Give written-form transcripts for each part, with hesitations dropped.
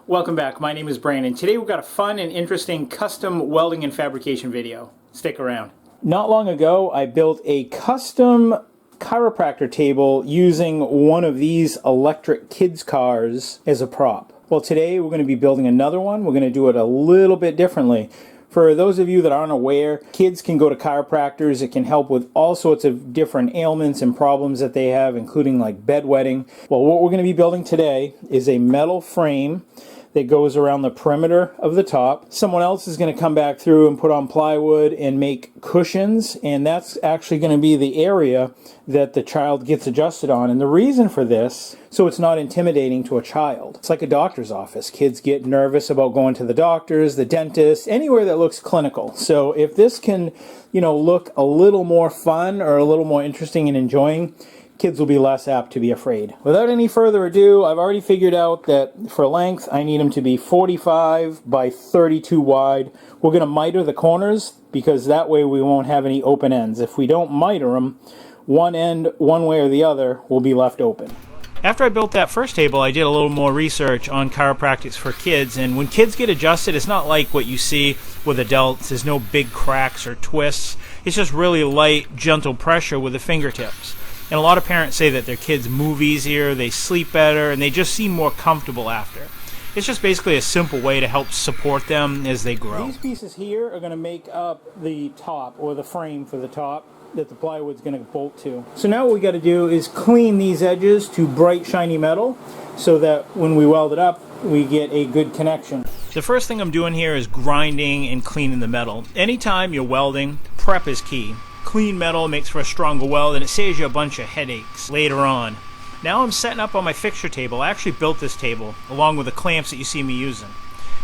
Welcome back. My name is Brandon. Today we've got a fun and interesting custom welding and fabrication video. Stick around. Not long ago I built a custom chiropractor table using one of these electric kids cars as a prop. Well, today we're going to be building another one. We're going to do it a little bit differently. For those of you that aren't aware, kids can go to chiropractors. It can help with all sorts of different ailments and problems that they have, including like bedwetting. Well, what we're going to be building today is a metal frame that goes around the perimeter of the top. Someone else is going to come back through and put on plywood and make cushions, and that's actually going to be the area that the child gets adjusted on. And the reason for this, so it's not intimidating to a child. It's like a doctor's office. Kids get nervous about going to the doctors, the dentist, anywhere that looks clinical. So if this can, look a little more fun or a little more interesting and enjoying, kids will be less apt to be afraid. Without any further ado, I've already figured out that for length, I need them to be 45 by 32 wide. We're going to miter the corners because that way we won't have any open ends. If we don't miter them, one end, one way or the other, will be left open. After I built that first table, I did a little more research on chiropractics for kids, and when kids get adjusted, it's not like what you see with adults. There's no big cracks or twists. It's just really light, gentle pressure with the fingertips. And a lot of parents say that their kids move easier, they sleep better, and they just seem more comfortable after. It's just basically a simple way to help support them as they grow. These pieces here are going to make up the top, or the frame for the top, that the plywood's going to bolt to. So now what we got to do is clean these edges to bright, shiny metal so that when we weld it up, we get a good connection. The first thing I'm doing here is grinding and cleaning the metal. Anytime you're welding, prep is key. Clean metal makes for a stronger weld, and it saves you a bunch of headaches later on. Now I'm setting up on my fixture table. I actually built this table along with the clamps that you see me using.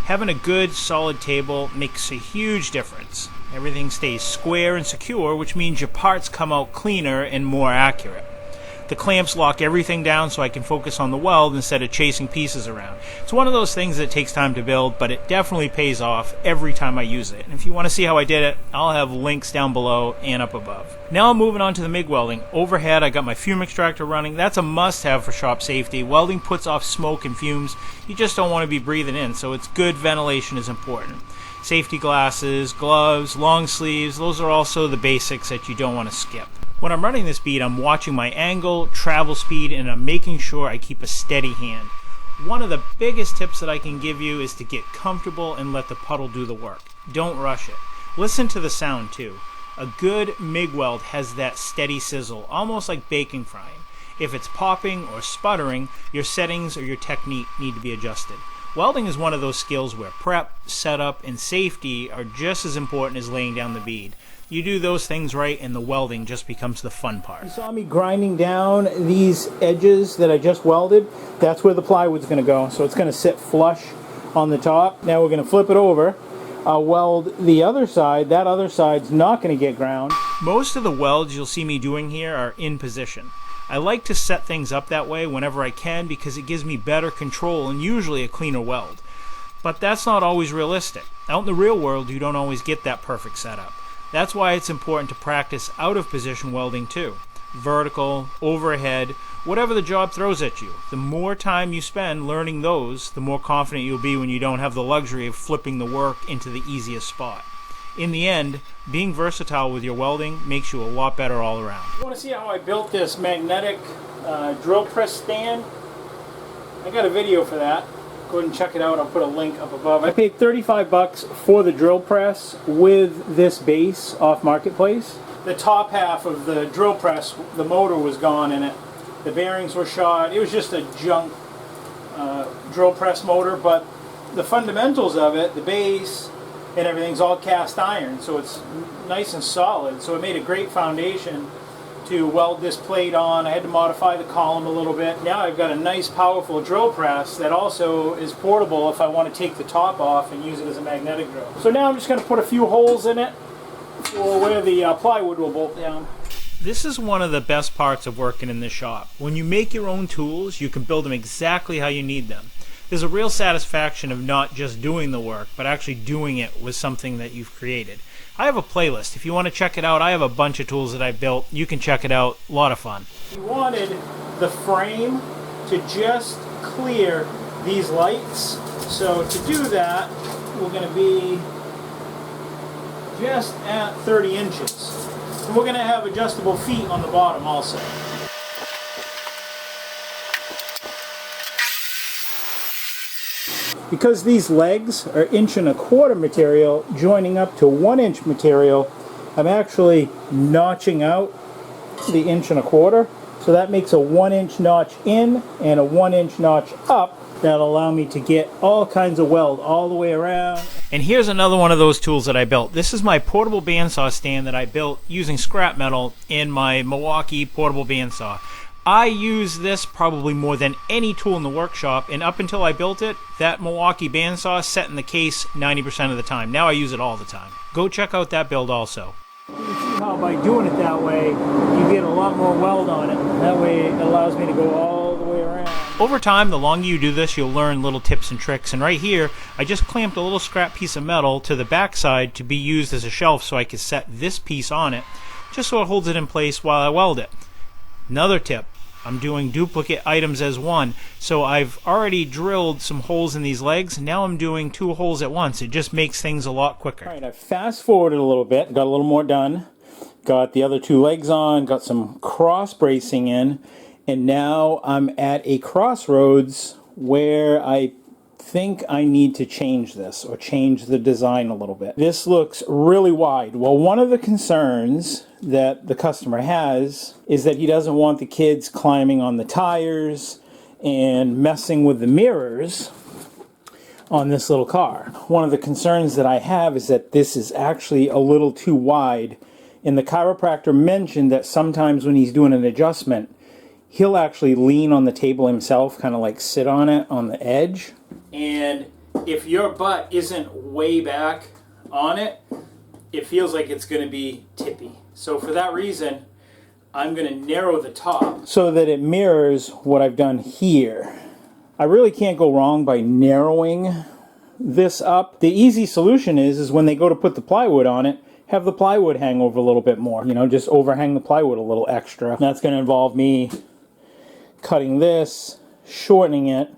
Having a good solid table makes a huge difference. Everything stays square and secure, which means your parts come out cleaner and more accurate. The clamps lock everything down so I can focus on the weld instead of chasing pieces around. It's one of those things that takes time to build, but it definitely pays off every time I use it. And if you want to see how I did it, I'll have links down below and up above. Now I'm moving on to the MIG welding. Overhead, I got my fume extractor running. That's a must-have for shop safety. Welding puts off smoke and fumes. You just don't want to be breathing in, so it's good ventilation is important. Safety glasses, gloves, long sleeves, those are also the basics that you don't want to skip. When I'm running this bead, I'm watching my angle, travel speed, and I'm making sure I keep a steady hand. One of the biggest tips that I can give you is to get comfortable and let the puddle do the work. Don't rush it. Listen to the sound too. A good MIG weld has that steady sizzle, almost like baking frying. If it's popping or sputtering, your settings or your technique need to be adjusted. Welding is one of those skills where prep, setup, and safety are just as important as laying down the bead. You do those things right and the welding just becomes the fun part. You saw me grinding down these edges that I just welded. That's where the plywood's going to go. So it's going to sit flush on the top. Now we're going to flip it over. I'll weld the other side. That other side's not going to get ground. Most of the welds you'll see me doing here are in position. I like to set things up that way whenever I can because it gives me better control and usually a cleaner weld. But that's not always realistic. Out in the real world, you don't always get that perfect setup. That's why it's important to practice out of position welding too. Vertical, overhead, whatever the job throws at you. The more time you spend learning those, the more confident you'll be when you don't have the luxury of flipping the work into the easiest spot. In the end, being versatile with your welding makes you a lot better all around. You want to see how I built this magnetic drill press stand? I got a video for that. Go ahead and check it out. I'll put a link up above. I paid 35 bucks for the drill press with this base off Marketplace. The top half of the drill press, the motor was gone in it. The bearings were shot. It was just a junk drill press motor, but the fundamentals of it, the base and everything's all cast iron, so it's nice and solid. So it made a great foundation to weld this plate on. I had to modify the column a little bit. Now I've got a nice powerful drill press that also is portable if I want to take the top off and use it as a magnetic drill. So now I'm just going to put a few holes in it for where the plywood will bolt down. This is one of the best parts of working in this shop. When you make your own tools, you can build them exactly how you need them. There's a real satisfaction of not just doing the work, but actually doing it with something that you've created. I have a playlist. If you want to check it out, I have a bunch of tools that I built. You can check it out. A lot of fun. We wanted the frame to just clear these lights So to do that, we're going to be just at 30 inches. And we're going to have adjustable feet on the bottom also. Because these legs are 1.25" material joining up to 1" material, I'm actually notching out the 1.25". So that makes a 1" notch in and a 1" notch up. That'll allow me to get all kinds of weld all the way around. And here's another one of those tools that I built. This is my portable bandsaw stand that I built using scrap metal in my Milwaukee portable bandsaw. I use this probably more than any tool in the workshop, and up until I built it, that Milwaukee bandsaw sat in the case 90% of the time. Now I use it all the time. Go check out that build also. You can see how by doing it that way, you get a lot more weld on it. That way it allows me to go all the way around. Over time, the longer you do this, you'll learn little tips and tricks. And right here, I just clamped a little scrap piece of metal to the backside to be used as a shelf so I could set this piece on it, just so it holds it in place while I weld it. Another tip, I'm doing duplicate items as one, so I've already drilled some holes in these legs. Now I'm doing 2 holes at once. It just makes things a lot quicker. All right, I fast forwarded a little bit, got a little more done, got the other 2 legs on, got some cross bracing in, and now I'm at a crossroads where I think I need to change this or change the design a little bit. This looks really wide. Well, one of the concerns that the customer has is that he doesn't want the kids climbing on the tires and messing with the mirrors on this little car. One of the concerns that I have is that this is actually a little too wide, and the chiropractor mentioned that sometimes when he's doing an adjustment, he'll actually lean on the table himself, kind of like sit on it on the edge. And if your butt isn't way back on it, it feels like it's going to be tippy. So for that reason, I'm going to narrow the top so that it mirrors what I've done here. I really can't go wrong by narrowing this up. The easy solution is when they go to put the plywood on it, have the plywood hang over a little bit more. You know, just overhang the plywood a little extra. That's going to involve me cutting this, shortening it,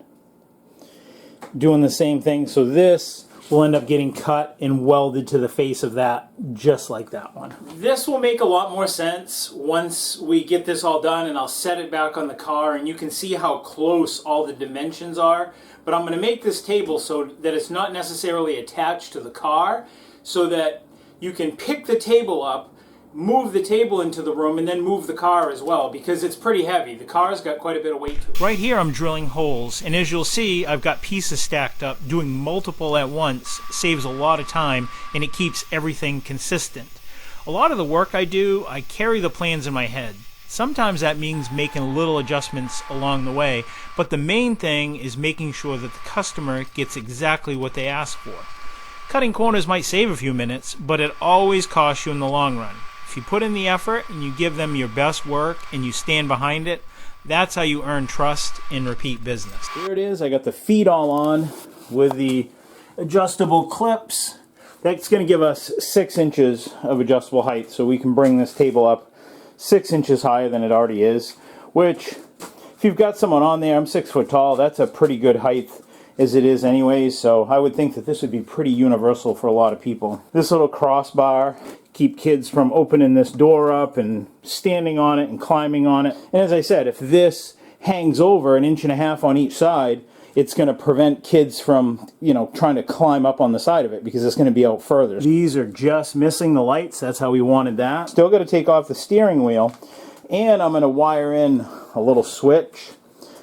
doing the same thing, so this will end up getting cut and welded to the face of that, just like that one. This will make a lot more sense once we get this all done, and I'll set it back on the car and you can see how close all the dimensions are. But I'm going to make this table so that it's not necessarily attached to the car, so that you can pick the table up, move the table into the room, and then move the car as well, because it's pretty heavy. The car's got quite a bit of weight to it. Right here I'm drilling holes, and as you'll see, I've got pieces stacked up. Doing multiple at once saves a lot of time, and it keeps everything consistent. A lot of the work I do, I carry the plans in my head. Sometimes that means making little adjustments along the way, but the main thing is making sure that the customer gets exactly what they ask for. Cutting corners might save a few minutes, but it always costs you in the long run. If you put in the effort and you give them your best work and you stand behind it, that's how you earn trust and repeat business. Here it is. I got the feet all on with the adjustable clips. That's going to give us 6 inches of adjustable height, so we can bring this table up 6 inches higher than it already is, which, if you've got someone on there, I'm 6 foot tall, that's a pretty good height as it is anyways, so I would think that this would be pretty universal for a lot of people. This little crossbar, keep kids from opening this door up and standing on it and climbing on it. And as I said, if this hangs over 1.5 inches on each side, it's going to prevent kids from, you know, trying to climb up on the side of it, because it's going to be out further. These are just missing the lights. That's how we wanted that. Still got to take off the steering wheel, and I'm going to wire in a little switch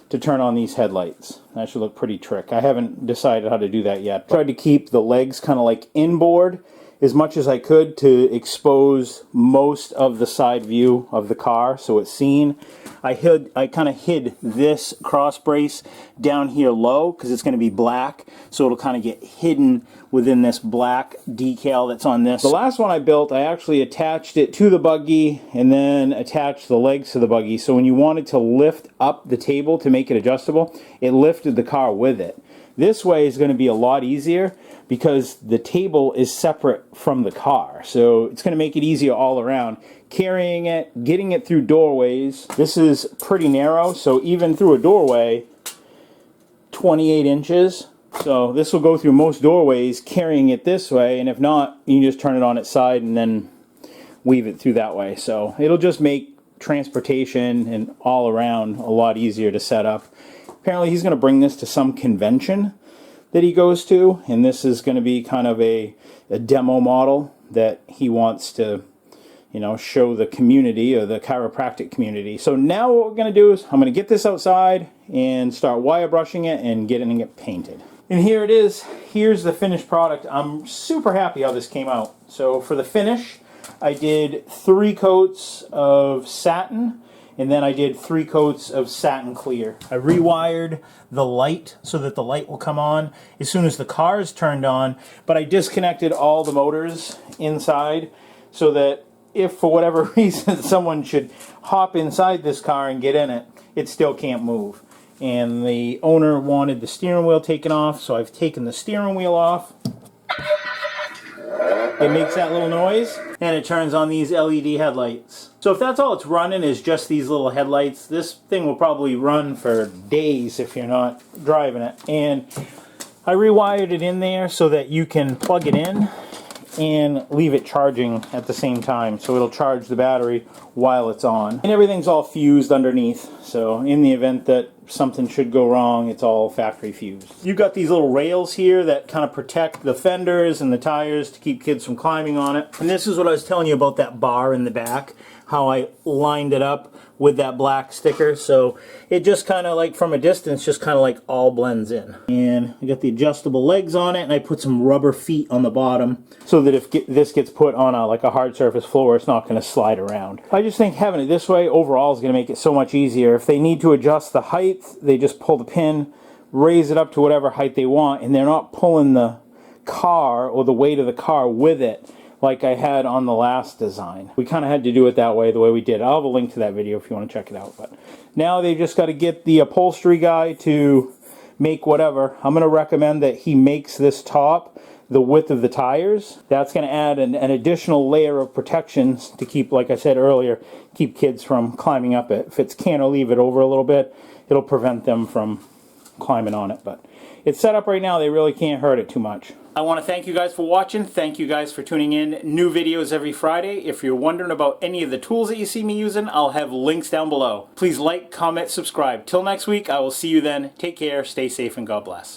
to turn on these headlights. That should look pretty trick. I haven't decided how to do that yet. Tried to keep the legs kind of like inboard as much as I could to expose most of the side view of the car so it's seen. I kind of hid this cross brace down here low because it's going to be black, so it'll kind of get hidden within this black decal that's on this. The last one I built, I actually attached it to the buggy and then attached the legs to the buggy, so when you wanted to lift up the table to make it adjustable, it lifted the car with it. This way is going to be a lot easier because the table is separate from the car, so it's going to make it easier all around. Carrying it, getting it through doorways. This is pretty narrow, so even through a doorway, 28 inches, So this will go through most doorways carrying it this way, and if not, you can just turn it on its side and then weave it through that way. So it'll just make transportation and all around a lot easier to set up. Apparently he's going to bring this to some convention that he goes to, and this is going to be kind of a demo model that he wants to, you know, show the community, or the chiropractic community. So now what we're going to do is I'm going to get this outside and start wire brushing it and getting it painted. And here it is. Here's the finished product. I'm super happy how this came out. So for the finish, I did 3 coats of satin, and then I did 3 coats of satin clear. I rewired the light so that the light will come on as soon as the car is turned on, but I disconnected all the motors inside so that if for whatever reason someone should hop inside this car and get in it, it still can't move. And the owner wanted the steering wheel taken off, so I've taken the steering wheel off. It makes that little noise, and it turns on these LED headlights. So if that's all it's running is just these little headlights, this thing will probably run for days if you're not driving it. And I rewired it in there so that you can plug it in and leave it charging at the same time, so it'll charge the battery while it's on. And everything's all fused underneath, so in the event that something should go wrong, it's all factory fused. You've got these little rails here that kind of protect the fenders and the tires to keep kids from climbing on it. And this is what I was telling you about that bar in the back, how I lined it up with that black sticker, so it just kind of like from a distance just kind of like all blends in. And I got the adjustable legs on it, and I put some rubber feet on the bottom so that if this gets put on like a hard surface floor, it's not going to slide around. I just think having it this way overall is going to make it so much easier. If they need to adjust the height, they just pull the pin, raise it up to whatever height they want, and they're not pulling the car or the weight of the car with it like I had on the last design. We kind of had to do it that way, the way we did. I'll have a link to that video if you want to check it out. But now they've just got to get the upholstery guy to make whatever. I'm going to recommend that he makes this top the width of the tires. That's going to add an additional layer of protections to keep, like I said earlier, keep kids from climbing up it. If it's cantilever over a little bit, it'll prevent them from climbing on it. But it's set up right now, they really can't hurt it too much. I want to thank you guys for watching. Thank you guys for tuning in. New videos every Friday. If you're wondering about any of the tools that you see me using, I'll have links down below. Please like, comment, subscribe. Till next week, I will see you then. Take care, stay safe, and God bless.